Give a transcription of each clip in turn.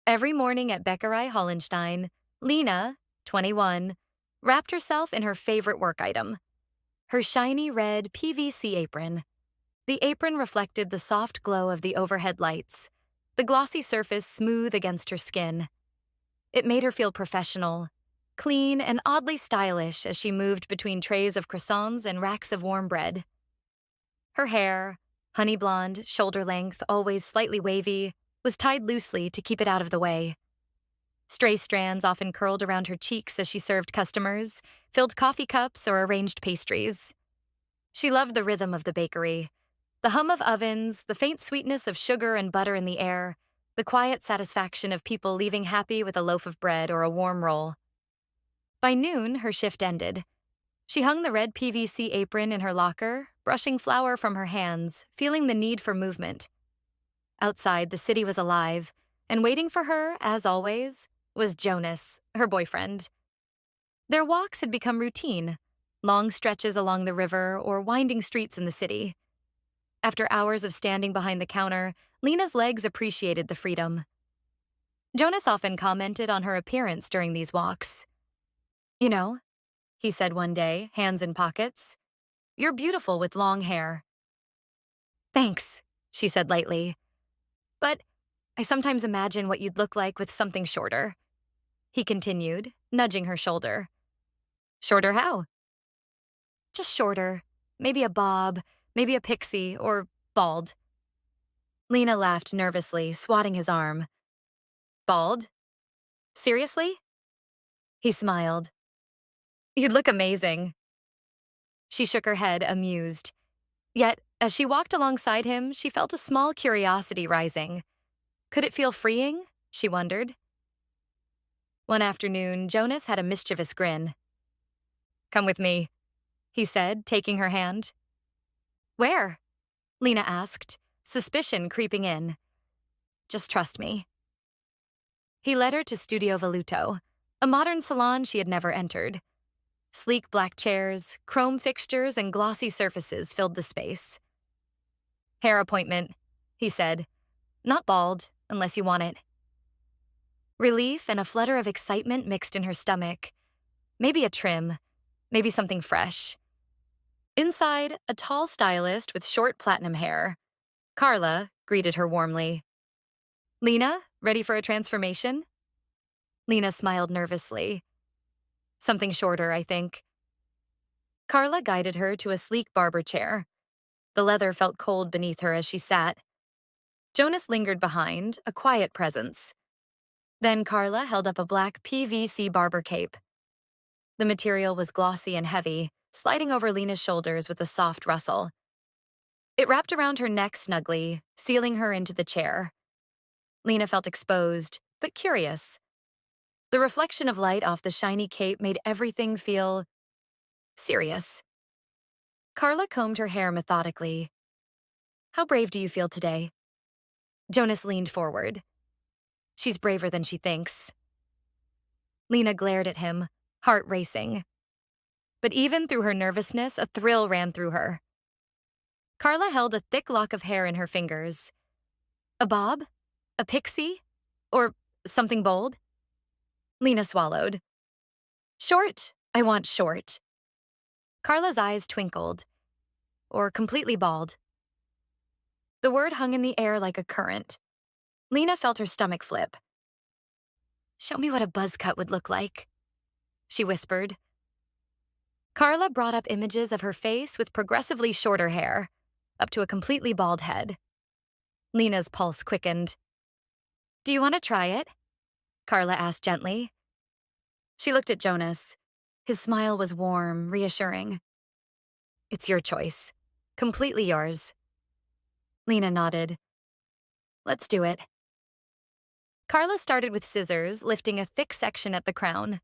Every morning at Bäckerei Hollenstein, Lena, 21, wrapped herself in her favorite work item, her shiny red PVC apron. The apron reflected the soft glow of the overhead lights, the glossy surface smooth against her skin. It made her feel professional, clean, and oddly stylish as she moved between trays of croissants and racks of warm bread. Her hair, honey blonde, shoulder length, always slightly wavy, was tied loosely to keep it out of the way. Stray strands often curled around her cheeks as she served customers, filled coffee cups, or arranged pastries. She loved the rhythm of the bakery, the hum of ovens, the faint sweetness of sugar and butter in the air, the quiet satisfaction of people leaving happy with a loaf of bread or a warm roll. By noon, her shift ended. She hung the red PVC apron in her locker, brushing flour from her hands, feeling the need for movement. Outside, the city was alive, and waiting for her, as always, was Jonas, her boyfriend. Their walks had become routine, long stretches along the river or winding streets in the city. After hours of standing behind the counter, Lena's legs appreciated the freedom. Jonas often commented on her appearance during these walks. "You know," he said one day, hands in pockets, "you're beautiful with long hair." "Thanks," she said lightly. "But I sometimes imagine what you'd look like with something shorter," he continued, nudging her shoulder. "Shorter how?" "Just shorter. Maybe a bob, maybe a pixie, or bald." Lena laughed nervously, swatting his arm. "Bald? Seriously?" He smiled. "You'd look amazing." She shook her head, amused. Yet, as she walked alongside him, she felt a small curiosity rising. Could it feel freeing? She wondered. One afternoon, Jonas had a mischievous grin. "Come with me," he said, taking her hand. "Where?" Lena asked, suspicion creeping in. "Just trust me." He led her to Studio Voluto, a modern salon she had never entered. Sleek black chairs, chrome fixtures, and glossy surfaces filled the space. "Hair appointment," he said. "Not bald, unless you want it." Relief and a flutter of excitement mixed in her stomach. Maybe a trim, maybe something fresh. Inside, a tall stylist with short platinum hair. Carla greeted her warmly. "Lena, ready for a transformation?" Lena smiled nervously. "Something shorter, I think." Carla guided her to a sleek barber chair. The leather felt cold beneath her as she sat. Jonas lingered behind, a quiet presence. Then Carla held up a black PVC barber cape. The material was glossy and heavy, sliding over Lena's shoulders with a soft rustle. It wrapped around her neck snugly, sealing her into the chair. Lena felt exposed, but curious. The reflection of light off the shiny cape made everything feel serious. Carla combed her hair methodically. "How brave do you feel today?" Jonas leaned forward. "She's braver than she thinks." Lena glared at him, heart racing. But even through her nervousness, a thrill ran through her. Carla held a thick lock of hair in her fingers. "A bob? A pixie? Or something bold?" Lena swallowed. "Short. I want short." Carla's eyes twinkled. "Or completely bald." The word hung in the air like a current. Lena felt her stomach flip. "Show me what a buzz cut would look like," she whispered. Carla brought up images of her face with progressively shorter hair, up to a completely bald head. Lena's pulse quickened. "Do you want to try it?" Carla asked gently. She looked at Jonas. His smile was warm, reassuring. "It's your choice. Completely yours." Lena nodded. "Let's do it." Carla started with scissors, lifting a thick section at the crown.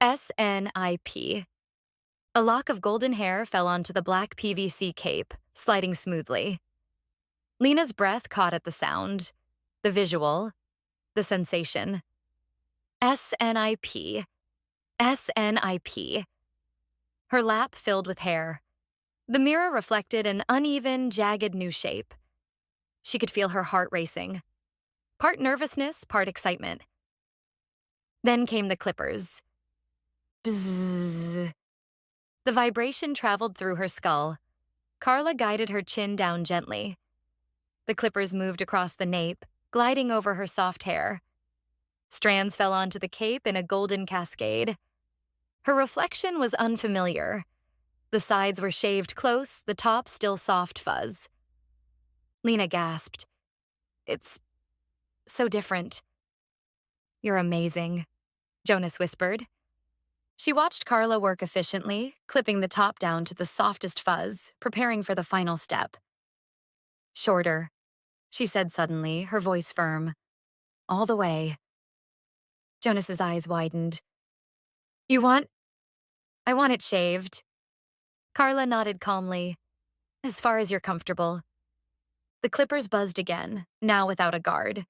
SNIP. A lock of golden hair fell onto the black PVC cape, sliding smoothly. Lena's breath caught at the sound, the visual, the sensation. SNIP. SNIP. Her lap filled with hair. The mirror reflected an uneven, jagged new shape. She could feel her heart racing. part nervousness, part excitement. Then came the clippers. Bzzz. The vibration traveled through her skull. Carla guided her chin down gently. The clippers moved across the nape, gliding over her soft hair. Strands fell onto the cape in a golden cascade. Her reflection was unfamiliar. The sides were shaved close, the top still soft fuzz. Lena gasped. It's so different. You're amazing, Jonas whispered. She watched Carla work efficiently, clipping the top down to the softest fuzz, preparing for the final step. Shorter, she said suddenly, her voice firm. All the way. Jonas's eyes widened. I want it shaved. Carla nodded calmly. As far as you're comfortable. The clippers buzzed again, now without a guard.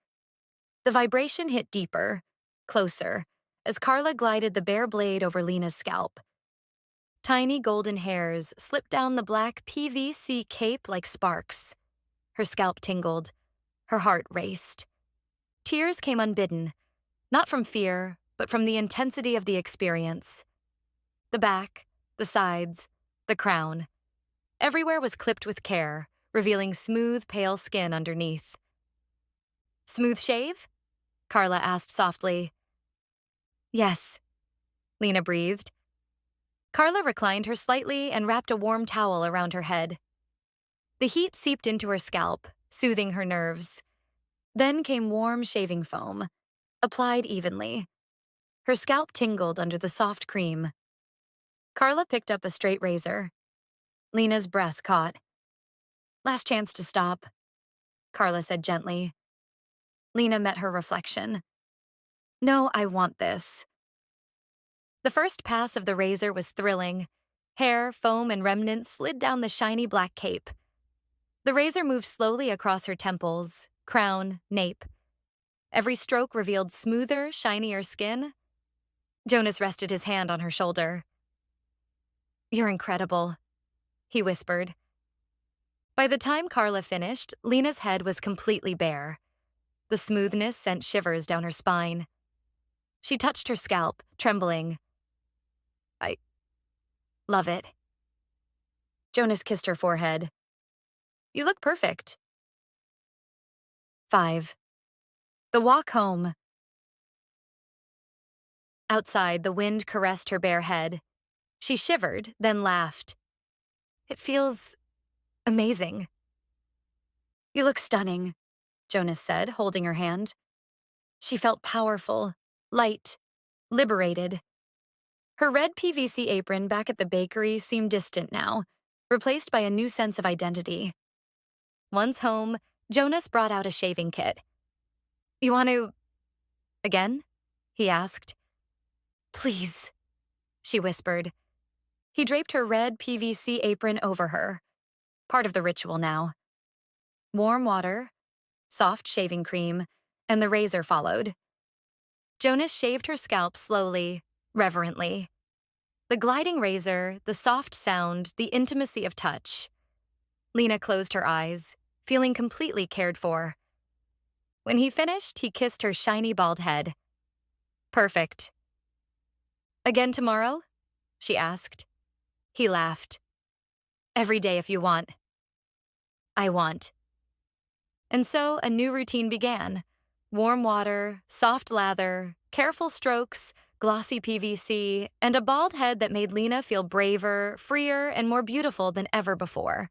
The vibration hit deeper, closer, as Carla glided the bare blade over Lena's scalp. Tiny golden hairs slipped down the black PVC cape like sparks. Her scalp tingled. Her heart raced. Tears came unbidden, not from fear, but from the intensity of the experience. The back, the sides, the crown. Everywhere was clipped with care, revealing smooth, pale skin underneath. Smooth shave? Carla asked softly. Yes, Lena breathed. Carla reclined her slightly and wrapped a warm towel around her head. The heat seeped into her scalp, soothing her nerves. Then came warm shaving foam, applied evenly. Her scalp tingled under the soft cream. Carla picked up a straight razor. Lena's breath caught. Last chance to stop, Carla said gently. Lena met her reflection. No, I want this. The first pass of the razor was thrilling. Hair, foam, and remnants slid down the shiny black cape. The razor moved slowly across her temples, crown, nape. Every stroke revealed smoother, shinier skin. Jonas rested his hand on her shoulder. You're incredible, he whispered. By the time Carla finished, Lena's head was completely bare. The smoothness sent shivers down her spine. She touched her scalp, trembling. I love it. Jonas kissed her forehead. You look perfect. 5. The walk home. Outside, the wind caressed her bare head. She shivered, then laughed. It feels amazing. You look stunning, Jonas said, holding her hand. She felt powerful, light, liberated. Her red PVC apron back at the bakery seemed distant now, replaced by a new sense of identity. Once home, Jonas brought out a shaving kit. You want to... again? He asked. Please, she whispered. He draped her red PVC apron over her. Part of the ritual now. Warm water, soft shaving cream, and the razor followed. Jonas shaved her scalp slowly, reverently. The gliding razor, the soft sound, the intimacy of touch. Lena closed her eyes, feeling completely cared for. When he finished, he kissed her shiny bald head. Perfect. Again tomorrow? She asked. He laughed. Every day if you want. I want. And so a new routine began. Warm water, soft lather, careful strokes, glossy PVC, and a bald head that made Lena feel braver, freer, and more beautiful than ever before.